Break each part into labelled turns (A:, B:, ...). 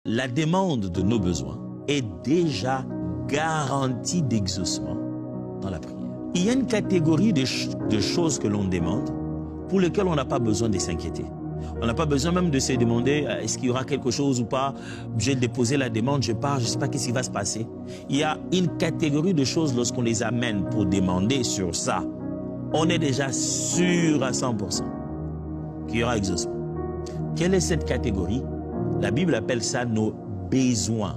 A: la demande de nos besoins est déjà garantie d'exaucement dans la prière. Il y a une catégorie de choses que l'on demande pour lesquelles on n'a pas besoin de s'inquiéter. On n'a pas besoin même de se demander est-ce qu'il y aura quelque chose ou pas. J'ai déposé la demande, je pars, je ne sais pas qu'est-ce qui va se passer. Il y a une catégorie de choses lorsqu'on les amène pour demander sur ça. On est déjà sûr à 100% qu'il y aura exaucement. Quelle est cette catégorie? La Bible appelle ça nos besoins.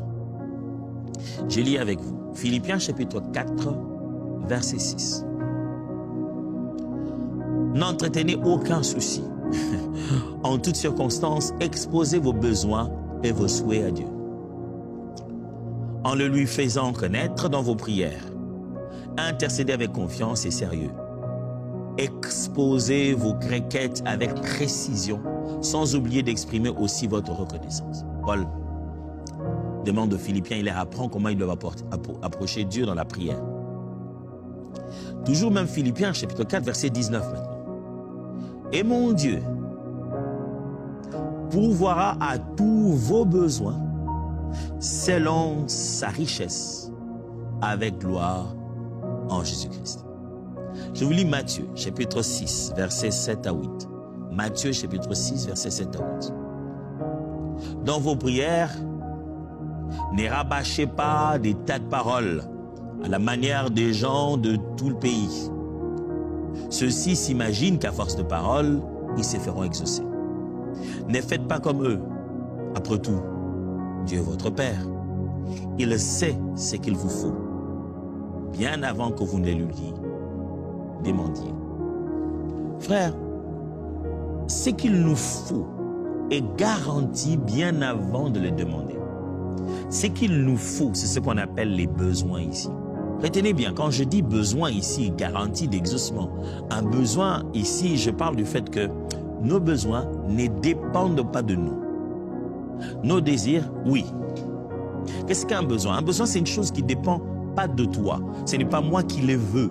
A: Je lis avec vous. Philippiens chapitre 4, verset 6. N'entretenez aucun souci. En toutes circonstances, exposez vos besoins et vos souhaits à Dieu. En le lui faisant connaître dans vos prières, intercédez avec confiance et sérieux. Exposez vos requêtes avec précision, sans oublier d'exprimer aussi votre reconnaissance. Paul demande aux Philippiens, il leur apprend comment ils doivent approcher Dieu dans la prière. Toujours même Philippiens, chapitre 4, verset 19 maintenant. Et mon Dieu pourvoira à tous vos besoins selon sa richesse avec gloire en Jésus-Christ. Je vous lis Matthieu, chapitre 6, versets 7 à 8. Matthieu, chapitre 6, versets 7 à 8. Dans vos prières, ne rabâchez pas des tas de paroles à la manière des gens de tout le pays. Ceux-ci s'imaginent qu'à force de paroles, ils se feront exaucer. Ne faites pas comme eux. Après tout, Dieu est votre Père. Il sait ce qu'il vous faut. Bien avant que vous ne lui demandiez. Frère, ce qu'il nous faut est garanti bien avant de le demander. Ce qu'il nous faut, c'est ce qu'on appelle les besoins ici. Retenez bien, quand je dis besoin ici, garantie d'exaucement, un besoin ici, je parle du fait que nos besoins ne dépendent pas de nous. Nos désirs, oui. Qu'est-ce qu'un besoin? Un besoin, c'est une chose qui ne dépend pas de toi. Ce n'est pas moi qui le veux.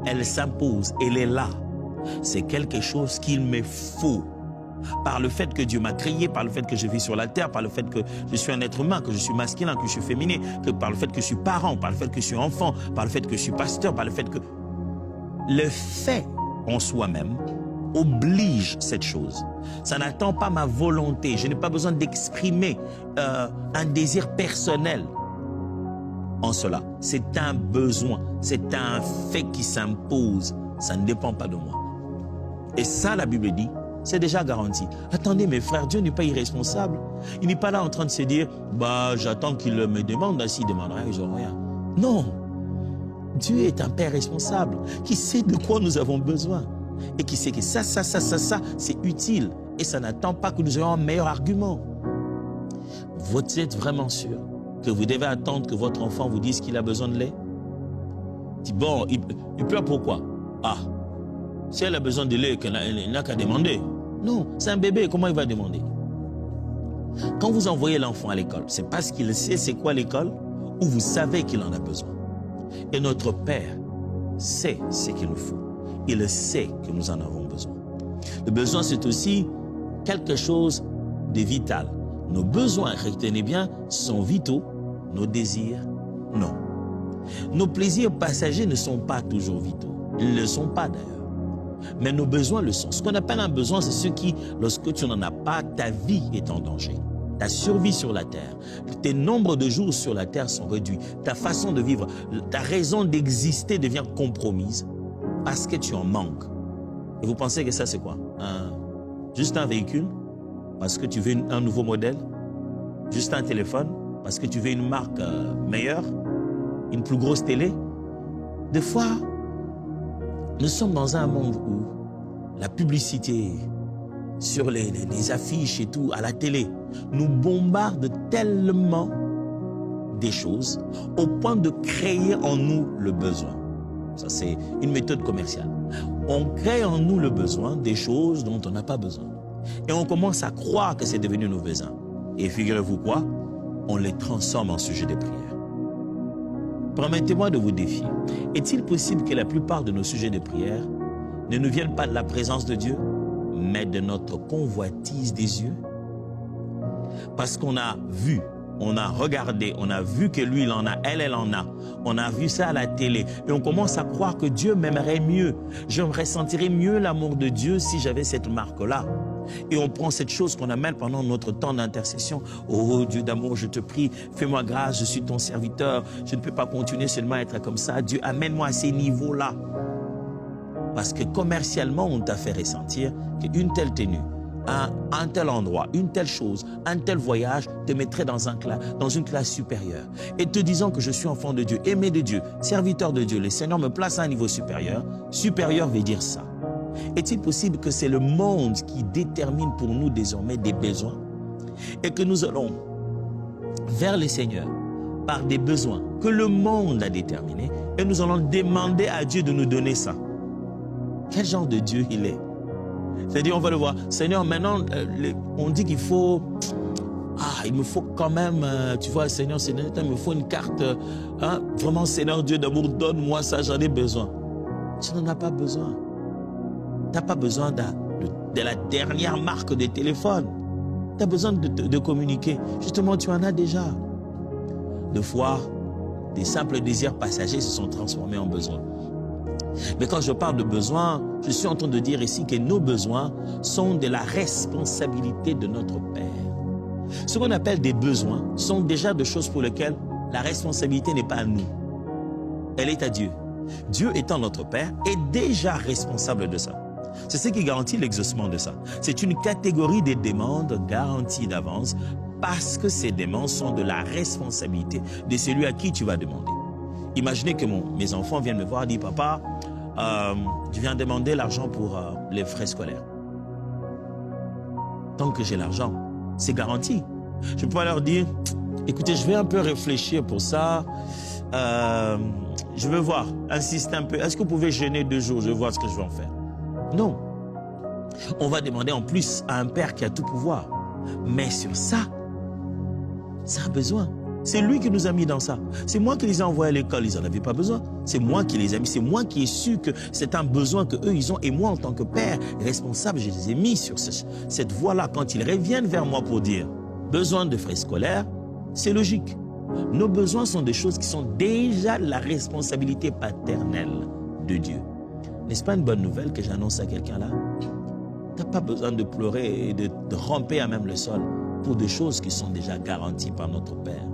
A: Elle s'impose, elle est là. C'est quelque chose qu'il me faut. Par le fait que Dieu m'a créé, par le fait que je vis sur la terre, par le fait que je suis un être humain, que je suis masculin, que je suis féminin, que par le fait que je suis parent, par le fait que je suis enfant, par le fait que je suis pasteur, par le fait que... Le fait en soi-même oblige cette chose. Ça n'attend pas ma volonté. Je n'ai pas besoin d'exprimer un désir personnel en cela. C'est un besoin, c'est un fait qui s'impose. Ça ne dépend pas de moi. Et ça, la Bible dit, c'est déjà garanti. Attendez, mes frères, Dieu n'est pas irresponsable. Il n'est pas là en train de se dire, bah, j'attends qu'il me demande, s'il demandera, je n'aurai rien. Non. Dieu est un Père responsable, qui sait de quoi nous avons besoin. Et qui sait que ça, c'est utile. Et ça n'attend pas que nous ayons un meilleur argument. Vous êtes vraiment sûr que vous devez attendre que votre enfant vous dise qu'il a besoin de lait? Dit, bon, il pleure pourquoi? Ah, si elle a besoin de lait, elle n'a qu'à demander. Non, c'est un bébé, comment il va demander? Quand vous envoyez l'enfant à l'école, c'est parce qu'il sait c'est quoi l'école ou vous savez qu'il en a besoin. Et notre Père sait ce qu'il nous faut. Il sait que nous en avons besoin. Le besoin, c'est aussi quelque chose de vital. Nos besoins, retenez bien, sont vitaux. Nos désirs, non. Nos plaisirs passagers ne sont pas toujours vitaux. Ils ne le sont pas d'ailleurs. Mais nos besoins le sont. Ce qu'on appelle un besoin, c'est ce qui, lorsque tu n'en as pas, ta vie est en danger. Ta survie sur la terre, tes nombres de jours sur la terre sont réduits. Ta façon de vivre, ta raison d'exister devient compromise parce que tu en manques. Et vous pensez que ça, c'est quoi? Juste un véhicule? Parce que tu veux un nouveau modèle? Juste un téléphone? Parce que tu veux une marque meilleure? Une plus grosse télé? Des fois, nous sommes dans un monde où la publicité sur les affiches et tout, à la télé, nous bombarde tellement des choses au point de créer en nous le besoin. Ça, c'est une méthode commerciale. On crée en nous le besoin des choses dont on n'a pas besoin. Et on commence à croire que c'est devenu nos besoins. Et figurez-vous quoi? On les transforme en sujet de prière. Permettez-moi de vous défier. Est-il possible que la plupart de nos sujets de prière ne nous viennent pas de la présence de Dieu, mais de notre convoitise des yeux? Parce qu'on a vu, on a regardé, on a vu que lui, il en a, elle en a. On a vu ça à la télé. Et on commence à croire que Dieu m'aimerait mieux. Je ressentirais mieux l'amour de Dieu si j'avais cette marque-là. Et on prend cette chose qu'on amène pendant notre temps d'intercession. Oh Dieu d'amour, je te prie, fais-moi grâce, je suis ton serviteur. Je ne peux pas continuer seulement à être comme ça. Dieu, amène-moi à ces niveaux-là. Parce que commercialement, on t'a fait ressentir qu'une telle tenue, un tel endroit, une telle chose, un tel voyage te mettrait dans une classe supérieure. Et te disant que je suis enfant de Dieu, aimé de Dieu, serviteur de Dieu, le Seigneur me place à un niveau supérieur. Supérieur veut dire ça. Est-il possible que c'est le monde qui détermine pour nous désormais des besoins et que nous allons vers le Seigneur par des besoins que le monde a déterminés et nous allons demander à Dieu de nous donner ça? Quel genre de Dieu il est? C'est-à-dire, on va le voir. Seigneur, maintenant, on dit qu'il faut... il me faut quand même, tu vois, Seigneur, il me faut une carte. Vraiment, Seigneur Dieu d'amour, donne-moi ça, j'en ai besoin. Tu n'en as pas besoin. Tu n'as pas besoin de la dernière marque de téléphone. Tu as besoin de communiquer. Justement, tu en as déjà. Deux fois, des simples désirs passagers se sont transformés en besoins. Mais quand je parle de besoins, je suis en train de dire ici que nos besoins sont de la responsabilité de notre Père. Ce qu'on appelle des besoins sont déjà des choses pour lesquelles la responsabilité n'est pas à nous. Elle est à Dieu. Dieu étant notre Père est déjà responsable de ça. C'est ce qui garantit l'exaucement de ça. C'est une catégorie des demandes garanties d'avance parce que ces demandes sont de la responsabilité de celui à qui tu vas demander. Imaginez que mes enfants viennent me voir et disent « Papa, je viens demander l'argent pour les frais scolaires. » Tant que j'ai l'argent, c'est garanti. Je peux pas leur dire « Écoutez, je vais un peu réfléchir pour ça. Je veux voir, insister un peu. Est-ce que vous pouvez jeûner 2 jours? Je vais voir ce que je vais en faire. » Non. On va demander en plus à un père qui a tout pouvoir. Mais sur ça, ça a besoin. C'est lui qui nous a mis dans ça. C'est moi qui les ai envoyés à l'école, ils n'en avaient pas besoin. C'est moi qui les ai mis, c'est moi qui ai su que c'est un besoin qu'eux ils ont. Et moi, en tant que père responsable, je les ai mis sur cette voie-là. Quand ils reviennent vers moi pour dire besoin de frais scolaires, c'est logique. Nos besoins sont des choses qui sont déjà la responsabilité paternelle de Dieu. N'est-ce pas une bonne nouvelle que j'annonce à quelqu'un là? Tu n'as pas besoin de pleurer et de ramper à même le sol pour des choses qui sont déjà garanties par notre Père.